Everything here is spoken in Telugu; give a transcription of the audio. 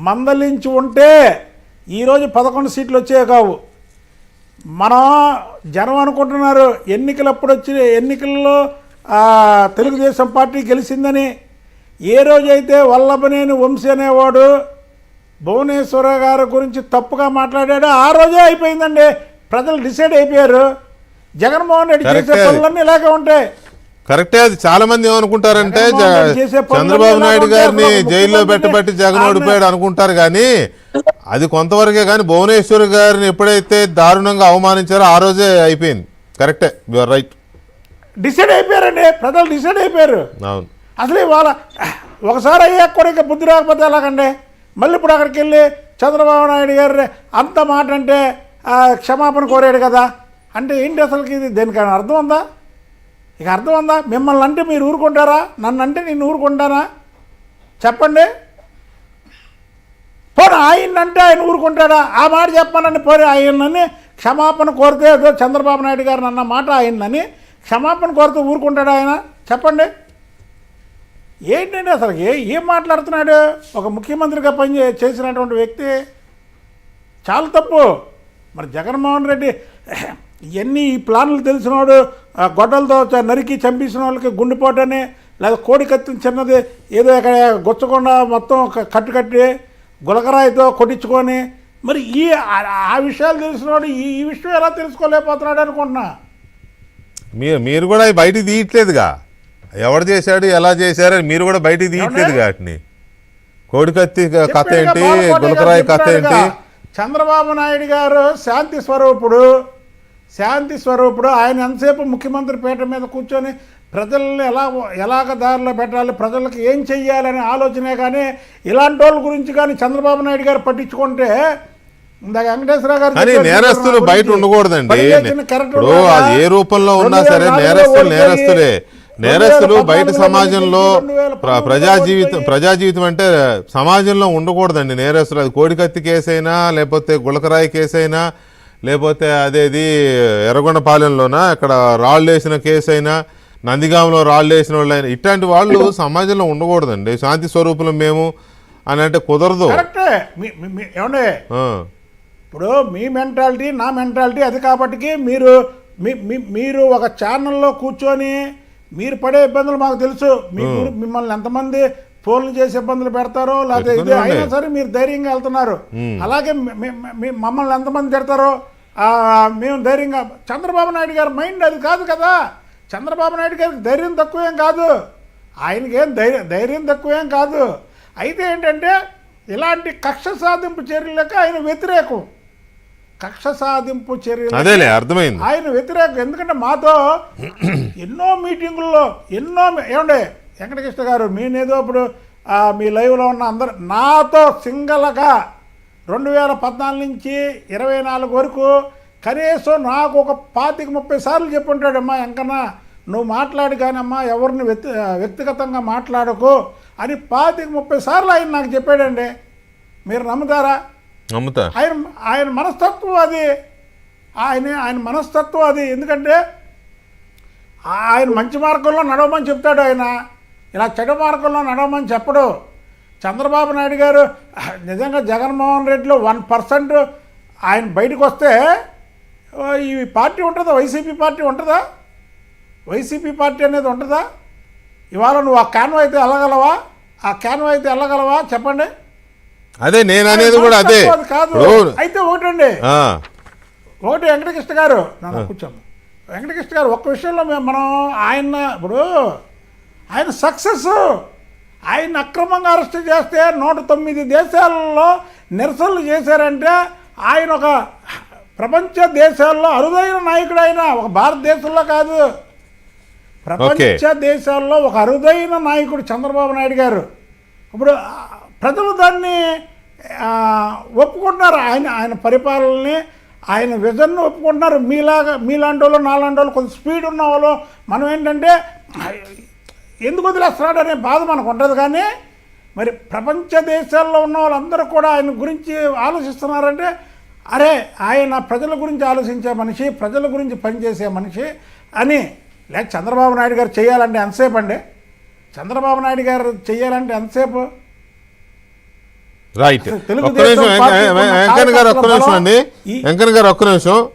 మందలించి ఉంటే ఈరోజు 11 సీట్లు వచ్చేవి కావు. మనం జనం అనుకుంటున్నారు ఎన్నికల్లో తెలుగుదేశం పార్టీ గెలిచిందని. ఏ రోజైతే వల్లభనేని వంశీ అనేవాడు భువనేశ్వర గారి గురించి తప్పుగా మాట్లాడాడో ఆ రోజే అయిపోయిందండి. ప్రజలు డిసైడ్ అయిపోయారు. జగన్మోహన్ రెడ్డి చేసే పనులన్నీ ఇలాగే ఉంటాయి. కరెక్టే. అది చాలా మంది ఏమనుకుంటారంటే చంద్రబాబు నాయుడు గారిని జైల్లో పెట్టబట్టి జగన్ ఓడిపోయాడు అనుకుంటారు, కానీ అది కొంతవరకే. కానీ భువనేశ్వర్ గారిని ఎప్పుడైతే దారుణంగా అవమానించారో ఆ రోజే అయిపోయింది. కరెక్టే, యు ఆర్ రైట్. డిసైడ్ అయిపోయారండి, ప్రజలు డిసైడ్ అయిపోయారు. అవును. అసలు ఇవాళ ఒకసారి అయ్యాక కూడా ఇంకా బుద్ధి రాకపోతే ఎలాగండి? మళ్ళీ ఇప్పుడు అక్కడికి వెళ్ళి చంద్రబాబు నాయుడు గారు అంత మాట అంటే క్షమాపణ కోరాడు కదా అంటే ఏంటి అసలుకి? ఇది దేనికైనా అర్థం ఉందా? ఇక అర్థం ఉందా? మిమ్మల్ని అంటే మీరు ఊరుకుంటారా? నన్ను అంటే నేను ఊరుకుంటానా? చెప్పండి. పోనీ ఆయనంటే ఆయన ఊరుకుంటాడా? ఆ మాట చెప్పానండి. పోనీ ఆయనని క్షమాపణ కోరితే ఏదో చంద్రబాబు నాయుడు గారు అన్న మాట ఆయనని క్షమాపణ కోరితే ఊరుకుంటాడా ఆయన? చెప్పండి. ఏంటండి అసలు ఏం మాట్లాడుతున్నాడు? ఒక ముఖ్యమంత్రిగా చేసినటువంటి వ్యక్తి చాలా తప్పు. మరి జగన్మోహన్ రెడ్డి ఇవన్నీ ఈ ప్లాన్లు తెలిసినవాడు గొడ్డలతో నరికి చంపేసిన వాళ్ళకి గుండెపోటని, లేదా కోడి కత్తిని చిన్నది ఏదో ఇక్కడ గుచ్చకుండా మొత్తం కట్టి గులకరాయితో కొట్టించుకొని, మరి ఆ విషయాలు తెలిసినవాడు ఈ విషయం ఎలా తెలుసుకోలేకపోతున్నాడు అనుకుంటున్నా. మీరు కూడా బయటికి తీయట్లేదుగా, ఎవరు చేశాడు ఎలా చేశారని మీరు కూడా బయటికి తీయట్లేదు. వాటిని కోడి కత్తి కథ ఏంటి, గులకరాయి కథ ఏంటి? చంద్రబాబు నాయుడు గారు శాంతి స్వరూపుడు. ఆయన ఎంతసేపు ముఖ్యమంత్రి పీఠ మీద కూర్చొని ప్రజల్ని ఎలాగ దారిలో పెట్టాలి, ప్రజలకు ఏం చెయ్యాలనే ఆలోచనే. కానీ ఇలాంటి వాళ్ళ గురించి కానీ చంద్రబాబు నాయుడు గారు పట్టించుకుంటే వెంకటేశ్వర గారు నేరస్తులు బయట ఉండకూడదండి. ఇప్పుడు ఏ రూపంలో ఉన్నా సరే నేరస్తులు బయట సమాజంలో ప్రజా జీవితం అంటే సమాజంలో ఉండకూడదండి నేరస్తులు. అది కోడికత్తి కేసైనా, లేకపోతే గులకరాయి కేసైనా, లేకపోతే అదేది ఎర్రగొండపాలెంలోనా అక్కడ రాళ్ళు వేసిన కేసు అయినా, నందిగాంలో రాళ్ళు వేసిన వాళ్ళు అయినా, ఇట్లాంటి వాళ్ళు సమాజంలో ఉండకూడదండి. శాంతి స్వరూపులం మేము అని అంటే కుదరదు. ఏమండి, ఇప్పుడు మీ మెంటాలిటీ నా మెంటాలిటీ అది. కాబట్టి మీరు ఒక ఛానల్లో కూర్చొని మీరు పడే ఇబ్బందులు మాకు తెలుసు. మిమ్మల్ని ఎంతమంది ఫోన్లు చేసి ఇబ్బందులు పెడతారో, లేకపోతే ఇది అయినా సరే మీరు ధైర్యంగా వెళ్తున్నారు. అలాగే మమ్మల్ని ఎంతమంది తిడతారో మేము ధైర్యంగా. చంద్రబాబు నాయుడు గారి మైండ్ అది కాదు కదా. చంద్రబాబు నాయుడు గారికి ధైర్యం తక్కువేం కాదు, ఆయనకేం ధైర్యం తక్కువేం కాదు. అయితే ఏంటంటే ఇలాంటి కక్ష సాధింపు చర్యలకు ఆయన వ్యతిరేకం. కక్ష సాధింపు చర్యలు అర్థమైంది, ఆయన వ్యతిరేకం. ఎందుకంటే మాతో ఎన్నో మీటింగుల్లో ఏమండే వెంకటకృష్ణ గారు, నేనేదో ఇప్పుడు మీ లైవ్లో ఉన్న అందరు నాతో సింగల్గా 2014 నుంచి 24 వరకు కనీసం నాకు ఒక 25-30 సార్లు చెప్పుంటాడమ్మా, ఎంకన్నా నువ్వు మాట్లాడు కానమ్మా ఎవరిని వ్యక్తిగతంగా మాట్లాడకు అని 25-30 సార్లు ఆయన నాకు చెప్పాడండి. మీరు నమ్ముతారా? ఆయన మనస్తత్వం అది. ఆయన మనస్తత్వం అది. ఎందుకంటే ఆయన మంచి మార్గంలో నడవమని చెప్తాడు, ఆయన ఇలా చెడు మార్గంలో నడవమని చెప్పడు. చంద్రబాబు నాయుడు గారు నిజంగా జగన్మోహన్ రెడ్డిలో 1% ఆయన బయటకు వస్తే ఈ పార్టీ ఉంటుందా? వైసీపీ పార్టీ ఉంటుందా? వైసీపీ పార్టీ అనేది ఉంటుందా? ఇవాళ నువ్వు ఆ క్యాన్వా అయితే వెళ్ళగలవా చెప్పండి? అదే నేను అనేది కూడా అదే కాదు. అయితే ఒకటి వెంకటకృష్ణ గారు, కూర్చోండి. వెంకటకృష్ణ గారు ఒక్క విషయంలో మనం ఆయన సక్సెస్, ఆయన అక్రమంగా అరెస్ట్ చేస్తే 109 దేశాలలో నిరసనలు చేశారంటే ఆయన ఒక ప్రపంచ దేశాల్లో అరుదైన నాయకుడు. ఆయన ఒక భారతదేశంలో కాదు, ప్రపంచ దేశాల్లో ఒక అరుదైన నాయకుడు చంద్రబాబు నాయుడు గారు. ఇప్పుడు ప్రజలు దాన్ని ఒప్పుకుంటున్నారు. ఆయన పరిపాలనని, ఆయన విజన్ను ఒప్పుకుంటున్నారు. మీలాంటి వాళ్ళు నాలాంటి వాళ్ళు కొంచెం స్పీడ్ ఉన్న వాళ్ళు మనం ఏంటంటే ఎందుకు వదిలేస్తున్నాడు అనే బాధ మనకు ఉంటుంది. కానీ మరి ప్రపంచ దేశాల్లో ఉన్న వాళ్ళందరూ కూడా ఆయన గురించి ఆలోచిస్తున్నారంటే అరే ఆయన ప్రజల గురించి ఆలోచించే మనిషి, ప్రజల గురించి పనిచేసే మనిషి అని. లేక చంద్రబాబు నాయుడు గారు చేయాలంటే ఎంతసేపు అండి? చంద్రబాబు నాయుడు గారు చేయాలంటే ఎంతసేపు? రైట్. తెలుగుదేశం ఒక్క నిమిషం పార్టీకి ఉన్న వెంకన్న గారు, ఒక్క నిమిషం అండి, ఈ- వెంకన్న గారు ఒక్క నిమిషం.